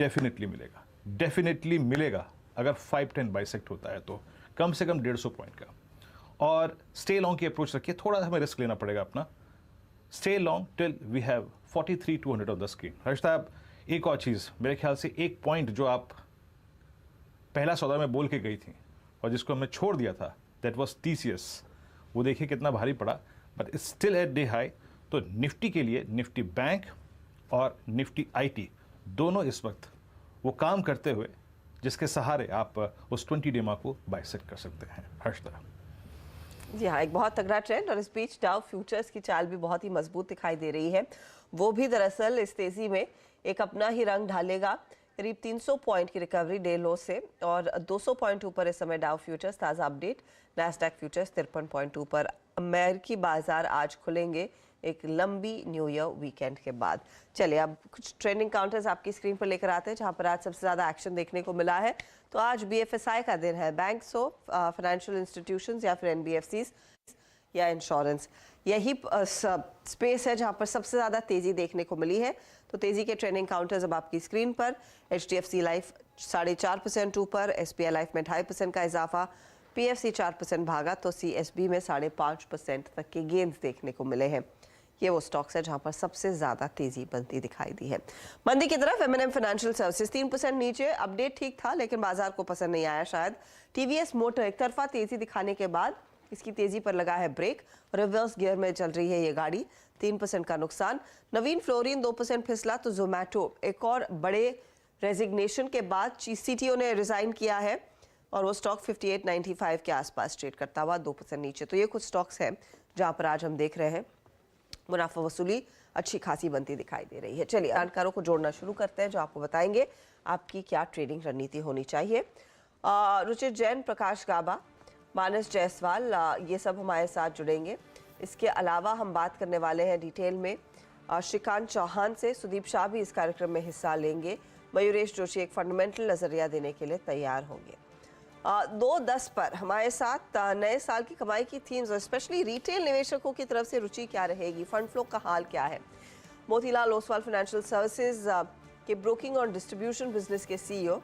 Definitely मिलेगा, definitely मिलेगा। अगर 5-10 बाइसेक्ट होता है तो कम से कम 150 पॉइंट का। और स्टे लॉन्ग की अप्रोच रखिए, थोड़ा हमें रिस्क लेना पड़ेगा अपना। Stay long till we have 43,200 on the screen. Harsh साहब, एक और चीज़, मेरे ख्याल से एक पॉइंट जो आप पहला सौदा में बोल के गई थी और जिसको हमने छोड़ दिया था, दैट वाज TCS। वो देखिए कितना भारी पड़ा, but it's still at day high. तो निफ्टी के लिए निफ्टी बैंक और निफ्टी IT दोनों इस वक्त वो काम करते हुए जिसके सहारे आप उस 20 डे को बाइसेक्ट कर सकते हैं। हर्षदा जी हाँ, एक बहुत तगड़ा ट्रेंड, और इस बीच डाउ फ्यूचर्स की चाल भी बहुत ही मजबूत दिखाई दे रही है। वो भी दरअसल इस तेजी में एक अपना ही रंग ढालेगा। करीब 300 पॉइंट की रिकवरी डे लो से, और 200 पॉइंट ऊपर इस समय डाउ फ्यूचर्स। ताज़ा अपडेट, नैस्डैक फ्यूचर्स 53 पॉइंट ऊपर। अमेरिकी बाजार आज खुलेंगे एक लंबी न्यू ईयर वीकेंड के बाद। चलिए अब कुछ ट्रेंडिंग काउंटर्स आपकी स्क्रीन पर लेकर आते हैं, जहां पर आज सबसे ज़्यादा एक्शन देखने को मिला है। तो आज BFSI का दिन है। बैंक्स हो, फाइनेंशियल इंस्टीट्यूशंस या फिर NBFCs या इंश्योरेंस, यही स्पेस है जहां पर सबसे ज़्यादा तेज़ी देखने को मिली है। तो तेज़ी के ट्रेंडिंग काउंटर्स अब आपकी स्क्रीन पर। HDFC लाइफ 4.5% ऊपर, SBI लाइफ में 2.5% का इजाफा, PFC 4% भागा, तो CSB में 5.5% तक के गेंस देखने को मिले हैं। ये वो स्टॉक्स है जहां पर सबसे ज्यादा तेजी बनती दिखाई दी है। मंदी की तरफ M&M फाइनेंशियल सर्विसेज 3% नीचे। अपडेट ठीक था लेकिन बाजार को पसंद नहीं आया शायद। TVS मोटर एक तरफा तेजी दिखाने के बाद इसकी तेजी पर लगा है ब्रेक, रिवर्स गियर में चल रही है ये गाड़ी। 3% का नुकसान। नवीन फ्लोरिन 2% फिसला। तो जोमैटो एक और बड़े रेजिग्नेशन के बाद CTO ने रिजाइन किया है और वो स्टॉक 58.95 के आसपास ट्रेड करता हुआ 2% नीचे। तो ये कुछ स्टॉक्स हैं जहां पर आज हम देख रहे हैं मुनाफा वसूली अच्छी खासी बनती दिखाई दे रही है। चलिए जानकारों को जोड़ना शुरू करते हैं जो आपको बताएंगे आपकी क्या ट्रेडिंग रणनीति होनी चाहिए। रुचित जैन, प्रकाश गाबा, मानस जायसवाल, ये सब हमारे साथ जुड़ेंगे। इसके अलावा हम बात करने वाले हैं डिटेल में श्रीकांत चौहान से। सुदीप शाह भी इस कार्यक्रम में हिस्सा लेंगे। मयूरेश जोशी एक फंडामेंटल नजरिया देने के लिए तैयार होंगे। 2:10 पर हमारे साथ नए साल की कमाई की थीम्स और स्पेशली रिटेल निवेशकों की तरफ से रुचि क्या रहेगी, फंड फ्लो का हाल क्या है। मोतीलाल ओसवाल फाइनेंशियल सर्विसेज के ब्रोकिंग और डिस्ट्रीब्यूशन बिजनेस के CEO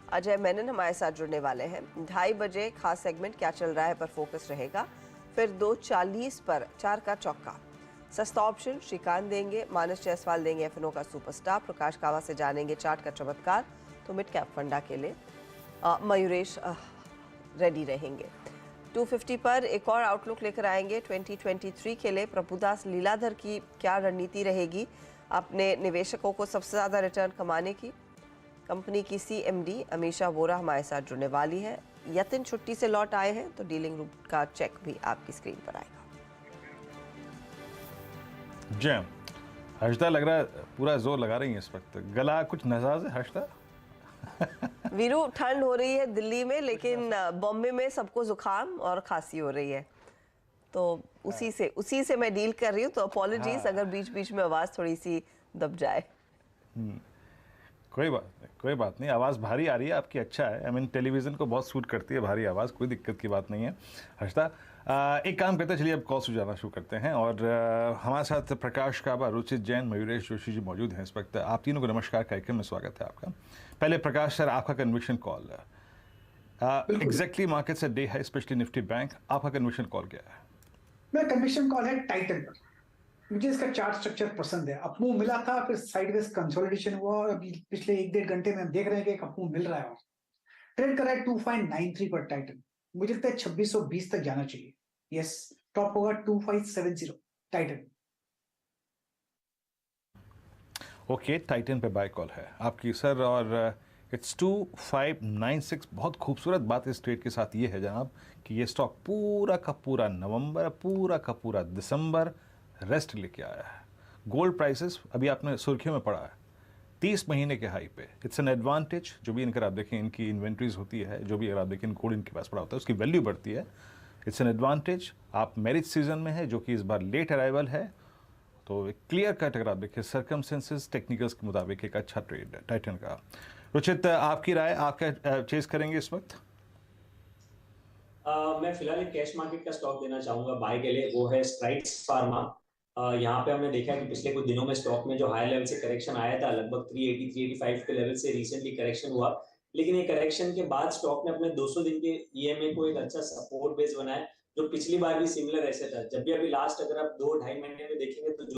अजय मेनन हमारे साथ जुड़ने वाले हैं। 2:30 बजे खास सेगमेंट क्या चल रहा है पर फोकस रहेगा। फिर 2:40 पर 4 का चौका सस्ता ऑप्शन श्रीकांत देंगे। मानस जायसवाल देंगे F&O का सुपरस्टार। प्रकाश कावा से जानेंगे चार्ट का चमत्कार। तो मिड कैप फंडा के लिए मयूरेश रेडी रहेंगे। 2:50 पर एक और आउटलुक लेकर आएंगे 2023 के लिए। प्रभुदास लीलाधर की क्या रणनीति रहेगी अपने निवेशकों को सबसे ज़्यादा रिटर्न कमाने की। कंपनी की CMD अमीशा वोरा हमारे साथ जुड़ने वाली है। यतिन छुट्टी से लौट आए हैं तो डीलिंग रूट का चेक भी आपकी स्क्रीन पर आएगा। जैम, हर्षदा लग रहा है पूरा जोर लगा रही है इस वक्त। गला कुछ नाराज है हर्षदा? वीरू, ठंड हो रही है दिल्ली में, लेकिन बॉम्बे में सबको जुकाम और खांसी हो रही है, तो उसी से मैं डील कर रही हूँ। तो अपॉलॉजीज अगर बीच बीच में आवाज थोड़ी सी दब जाए। कोई बात नहीं। आवाज़ भारी आ रही है आपकी, अच्छा है। आई मीन टेलीविज़न को बहुत सूट करती है भारी आवाज़, कोई दिक्कत की बात नहीं है। हर्षदा, एक काम करते हैं, चलिए अब कॉल सुझाना शुरू करते हैं। और हमारे साथ प्रकाश काबा, रुचित जैन, मयूरेश जोशी जी मौजूद हैं इस वक्त। आप तीनों को नमस्कार, कार्यक्रम में स्वागत है आपका। पहले प्रकाश सर, आपका कन्विक्शन कॉल एग्जैक्टली मार्केट से डे है, स्पेशली निफ्टी बैंक, आपका कन्विक्शन कॉल क्या है? मेरा कन्विक्शन कॉल है टाइटन पर। मुझे इसका चार्ट स्ट्रक्चर पसंद है। अपमूव मिला था, फिर साइडवेज कंसोलिडेशन हुआ और अभी पिछले 1-1.5 घंटे में हम देख रहे हैं कि एक अपमूव मिल रहा है। ट्रेड कर रहा है 2593 पर टाइटन। मुझे लगता है 2620 तक जाना चाहिए। यस, टॉप होगा 2570 टाइटन। ओके, टाइटन पे बाय कॉल है आपकी सर, और इट्स 2596। बहुत खूबसूरत बात इस ट्रेड के साथ ये है जनाब कि ये स्टॉक पूरा का पूरा नवंबर, पूरा का पूरा दिसंबर रेस्ट लेके आया है। गोल्ड प्राइसेस अभी आपने सुर्खियों में पड़ा है 30 महीने के हाई पे। It's an advantage. जो भी इनकर आप देखें, इनकी इन्वेंट्रीज होती है, जो भी अगर आप देखें गोल्ड इनके पास पड़ा होता है, उसकी वैल्यू बढ़ती है। It's an advantage. आप मैरिज सीजन में है जो कि इस बार लेट अराइवल है, तो क्लियर कट अगर आप देखिए सर्कमस्टेंसेस टेक्निकल्स के मुताबिक एक अच्छा ट्रेड है टाइटन का। रुचित, आपकी राय, आप क्या चेज करेंगे इस वक्त? मैं फिलहाल एक कैश मार्केट का स्टॉक देना चाहूंगा बाय के लिए, वो है स्ट्राइड्स फार्मा। यहाँ पे हमने देखा है कि पिछले कुछ दिनों में स्टॉक में जो हाई लेवल से करेक्शन आया था, लगभग 380 385 के लेवल से रिसेंटली करेक्शन हुआ, लेकिन ये करेक्शन के बाद स्टॉक ने अपने 200 दिन के ईएमए को एक अच्छा सपोर्ट बेस बनाया, जो पिछली बार भी सिमिलर ऐसे था। जब भी अभी लास्ट अगर आप 2-2.5 महीने में देखेंगे तो